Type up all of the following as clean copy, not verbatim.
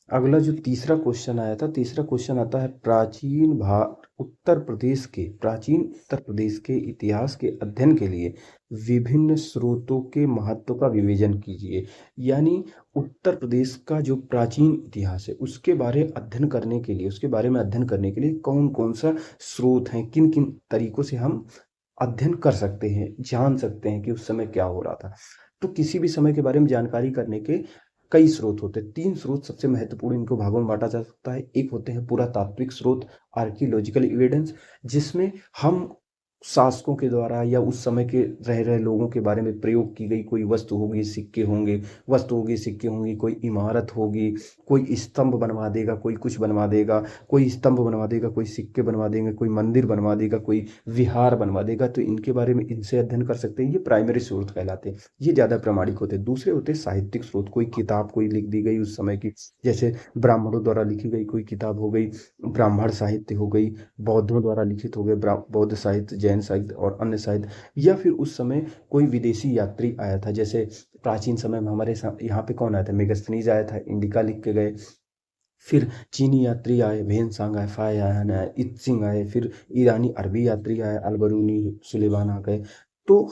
अगला जो तीसरा क्वेश्चन आया था, तीसरा क्वेश्चन आता है प्राचीन उत्तर प्रदेश के इतिहास के अध्ययन के लिए विभिन्न स्रोतों के महत्व का विवेचन कीजिए। यानी उत्तर प्रदेश का जो प्राचीन इतिहास है उसके बारे में अध्ययन करने के लिए कौन कौन सा स्रोत हैं, किन किन तरीकों से हम अध्ययन कर सकते हैं, जान सकते हैं कि उस समय क्या हो रहा था। तो किसी भी समय के बारे में जानकारी करने के कई स्रोत होते हैं। तीन स्रोत सबसे महत्वपूर्ण इनको भागों में बांटा जा सकता है। एक होते हैं पुरातात्विक स्रोत, आर्कियोलॉजिकल एविडेंस, जिसमें हम शासकों के द्वारा या उस समय के रह रहे लोगों के बारे में प्रयोग की गई कोई वस्तु होगी, सिक्के होंगे, वस्तु होगी, सिक्के होंगी, कोई इमारत होगी, कोई स्तंभ बनवा देगा, कोई कुछ बनवा देगा, कोई स्तंभ बनवा देगा, कोई सिक्के बनवा देंगे, कोई मंदिर बनवा देगा, कोई विहार बनवा देगा। तो इनके बारे में इनसे अध्ययन कर सकते हैं। ये प्राइमरी स्रोत कहलाते हैं, ये ज्यादा प्रामाणिक होते हैं। दूसरे होते हैं साहित्यिक स्रोत, कोई किताब कोई लिख दी गई उस समय की, जैसे ब्राह्मणों द्वारा लिखी गई कोई किताब हो गई, ब्राह्मण साहित्य हो गई, बौद्धों द्वारा लिखित हो गए बौद्ध साहित्य, जैन साहित्य और अन्य साहित्य, या फिर उस समय कोई विदेशी यात्री आया था। जैसे प्राचीन समय में हमारे यहाँ पे कौन आया था, मेगस्थनीज आया था, इंडिका लिख के गए। फिर चीनी यात्री आए, वेनसांग आए, फायान आए, इत्सिंग आए, फिर ईरानी अरबी यात्री आए, अलबरूनी, सुलेमान आ गए। तो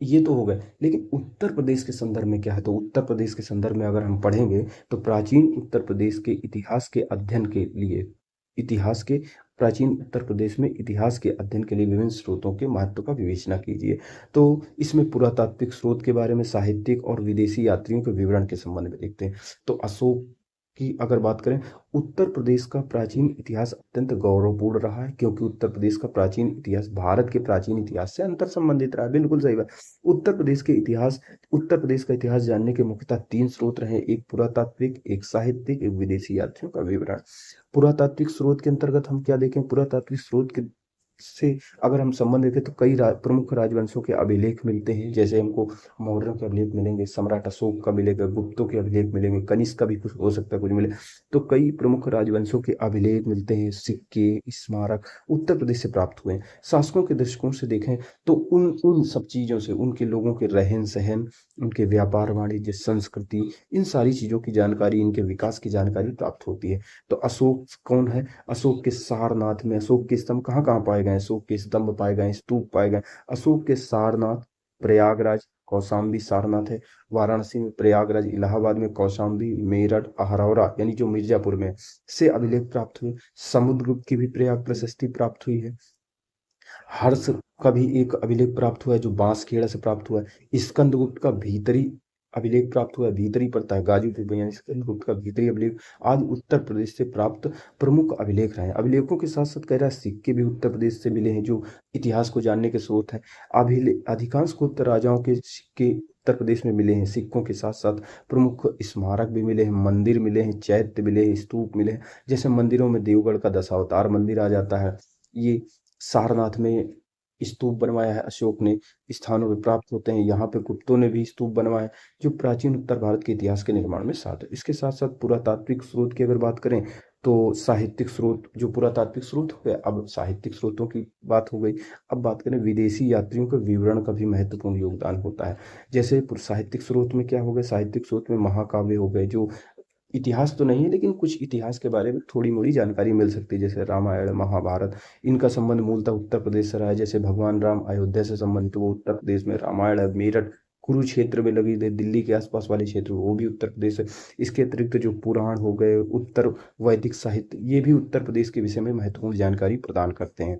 ये तो हो गए, लेकिन उत्तर प्रदेश के संदर्भ में क्या है, तो उत्तर प्रदेश के संदर्भ में अगर हम पढ़ेंगे तो प्राचीन उत्तर प्रदेश के इतिहास के अध्ययन के लिए इतिहास के प्राचीन उत्तर प्रदेश में इतिहास के अध्ययन के लिए विभिन्न स्रोतों के महत्व का विवेचना कीजिए। तो इसमें पुरातात्विक स्रोत के बारे में, साहित्यिक और विदेशी यात्रियों के विवरण के संबंध में देखते हैं। तो अशोक की अगर बात करें, उत्तर प्रदेश का प्राचीन इतिहास अत्यंत गौरवपूर्ण रहा है, क्योंकि उत्तर प्रदेश का प्राचीन इतिहास भारत के प्राचीन इतिहास से अंतर संबंधित रहा है। बिल्कुल सही बात। उत्तर प्रदेश का इतिहास जानने के मुख्यतः तीन स्रोत रहे, एक पुरातात्विक, एक साहित्यिक, एक विदेशी यात्रियों का विवरण। पुरातात्विक स्रोत के अंतर्गत हम क्या देखें, पुरातात्विक स्रोत के से अगर हम संबंध देखें तो कई प्रमुख राजवंशों के अभिलेख मिलते हैं। जैसे हमको मौर्यों के अभिलेख मिलेंगे, सम्राट अशोक का मिलेगा, गुप्तों के अभिलेख मिलेंगे, कनिष्क का भी कुछ हो सकता है, कुछ मिले। तो कई प्रमुख राजवंशों के अभिलेख मिलते हैं, सिक्के, स्मारक उत्तर प्रदेश से प्राप्त हुए हैं। शासकों के दृष्टिकोण से देखें तो उन उन सब चीजों से, उनके लोगों के रहन सहन, उनके व्यापार वाणिज्य, संस्कृति, इन सारी चीजों की जानकारी, इनके विकास की जानकारी प्राप्त होती है। तो अशोक कौन है, अशोक के सारनाथ में अशोक के स्तंभ कहाँ कहाँ पाए गए, अशोक के स्तंभ पाए गए, स्तूप पाए गए। अशोक के सारनाथ, प्रयागराज, कौशाम्बी सारनाथ है, वाराणसी में प्रयागराज, इलाहाबाद में कौशाम्बी, मेरठ, अहरौरा यानी जो मिर्जापुर में से अभिलेख प्राप्त हुए। समुद्रगुप्त की भी प्रयाग प्रशस्ति प्राप्त हुई है। हर्ष का भी एक अभिलेख प्राप्त हुआ है जो बांसखेड़ा से प्राप्त हुआ है। स्कंदगुप्त का भीतरी अभिलेख प्राप्त हुआ है, भीतरी पड़ता है गाजीपुर में, यानी स्कंदगुप्त का भीतरी अभिलेख आज उत्तर प्रदेश से प्राप्त प्रमुख अभिलेख रहे हैं। अभिलेखों के साथ साथ कह रहा है सिक्के भी उत्तर प्रदेश से मिले हैं जो इतिहास को जानने के स्रोत हैं। अधिकांश गुप्त राजाओं के सिक्के उत्तर प्रदेश में मिले हैं। सिक्कों के साथ साथ प्रमुख स्मारक भी मिले हैं, मंदिर मिले हैं, चैत्य मिले हैं, स्तूप मिले हैं। जैसे मंदिरों में देवगढ़ का दशावतार मंदिर आ जाता है। ये सारनाथ में स्तूप बनवाया है अशोक ने, स्थानों पे प्राप्त होते हैं। यहाँ पे गुप्तों ने भी स्तूप बनवाए, जो प्राचीन उत्तर भारत के इतिहास के निर्माण में साथ है। इसके साथ साथ पुरातात्विक स्रोत की अगर बात करें तो साहित्यिक स्रोत, जो पुरातात्विक स्रोत हो गए, अब साहित्यिक स्रोतों की बात हो गई। अब बात करें विदेशी यात्रियों के विवरण का भी महत्वपूर्ण योगदान होता है। जैसे साहित्यिक स्रोत में क्या हो गया, साहित्यिक स्रोत में महाकाव्य हो गए, जो इतिहास तो नहीं है लेकिन कुछ इतिहास के बारे में थोड़ी मोड़ी जानकारी मिल सकती है। जैसे रामायण, महाभारत, इनका संबंध मूलतः उत्तर प्रदेश से रहा है। जैसे भगवान राम अयोध्या से संबंधित, वो उत्तर प्रदेश में। रामायण है मेरठ, कुरुक्षेत्र में लगी है, दिल्ली के आसपास वाले क्षेत्र वो भी उत्तर प्रदेश है। इसके अतिरिक्त जो पुराण हो गए, उत्तर वैदिक साहित्य, ये भी उत्तर प्रदेश के विषय में महत्वपूर्ण जानकारी प्रदान करते हैं।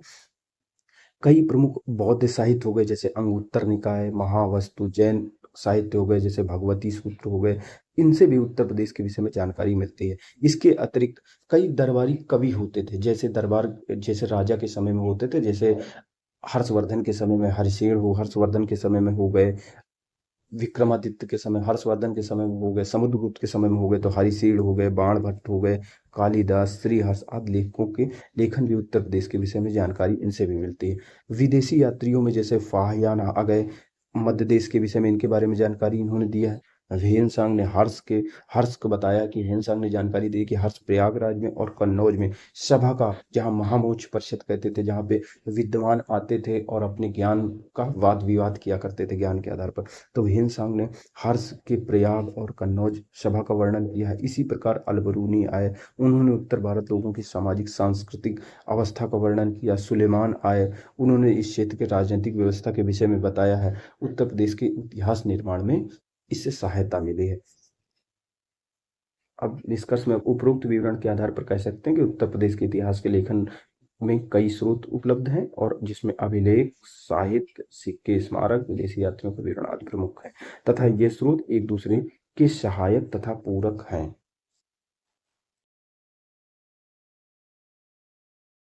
कई प्रमुख बौद्ध साहित्य हो गए, जैसे अंगुत्तर निकाय, महावस्तु, जैन साहित्य हो गए, जैसे भगवती सूत्र हो गए, इनसे भी उत्तर प्रदेश के विषय में जानकारी मिलती है। इसके अतिरिक्त कई दरबारी कवि होते थे, जैसे राजा के समय में होते थे। जैसे हर्षवर्धन के समय में हरिशेन हो, हर्षवर्धन के समय में हो गए, विक्रमादित्य के समय, हर्षवर्धन के समय में हो गए, समुद्रगुप्त के समय में हो गए तो हरिशेन हो गए, बाणभट्ट हो गए, कालिदास, श्रीहर्ष आदि लेखकों के लेखन भी उत्तर प्रदेश के विषय में जानकारी इनसे भी मिलती है। विदेशी यात्रियों में जैसे फाहियान आ गए, मध्य देश के विषय में इनके बारे में जानकारी इन्होंने दिया है। ह्वेन सांग ने हर्ष को बताया कि ह्वेन सांग ने जानकारी दी कि हर्ष प्रयागराज में और कन्नौज में सभा का, जहाँ महामोच परिषद कहते थे, जहाँ पे विद्वान आते थे और अपने ज्ञान का वाद विवाद किया करते थे ज्ञान के आधार पर, तो ह्वेन सांग ने हर्ष के प्रयाग और कन्नौज सभा का वर्णन किया है। इसी प्रकार अलबरूनी आए, उन्होंने उत्तर भारत लोगों की सामाजिक सांस्कृतिक अवस्था का वर्णन किया। सुलेमान आए, उन्होंने इस क्षेत्र के राजनीतिक व्यवस्था के विषय में बताया है। उत्तर प्रदेश के इतिहास निर्माण में इससे सहायता मिली है। अब निष्कर्ष में उपरोक्त विवरण के आधार पर कह सकते हैं कि उत्तर प्रदेश के इतिहास के लेखन में कई स्रोत उपलब्ध हैं, और जिसमें अभिलेख, साहित्य, सिक्के, स्मारक, विदेशी यात्रियों का विवरण आदि प्रमुख है, तथा ये स्रोत एक दूसरे के सहायक तथा पूरक हैं।